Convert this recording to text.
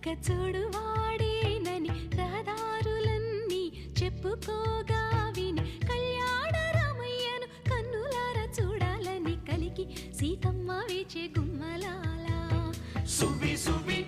చూడు వాడేనని రహదారులన్నీ చెప్పుకోగా విని కళ్యాణ రామయ్యను కన్నులారా చూడాలని కలికి సీతమ్మ వేచే గుమ్మలాల సువ్వి సువ్వి